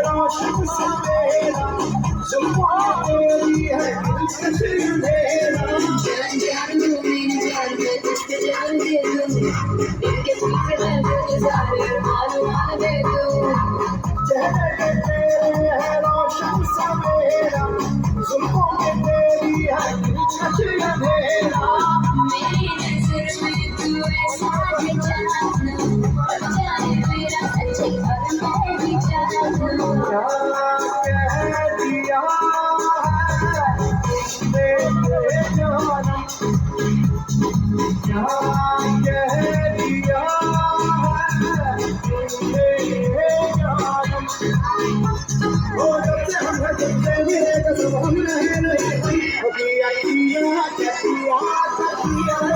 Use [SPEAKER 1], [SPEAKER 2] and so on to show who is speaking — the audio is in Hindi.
[SPEAKER 1] रोशन सवेरा जुल्फों तेरी है मेरा जान जान तू मेरी जान मैं तुझको जान दे दूं इनके पीछे मैं गुज़ारे मालूम दे दूं चेहरे पे तेरे है रोशन सवेरा जुल्फों पे तेरी है मेरा मेरी नज़र में तू ऐसा है जाना जाने मेरा सच्ची और मैं भी जानूं क्या कह दिया है तेरे जानम क्या कह दिया है तेरे जानम ओ जब से हम हैं जब से मिले कसम हम रहे नहीं किया किया किया किया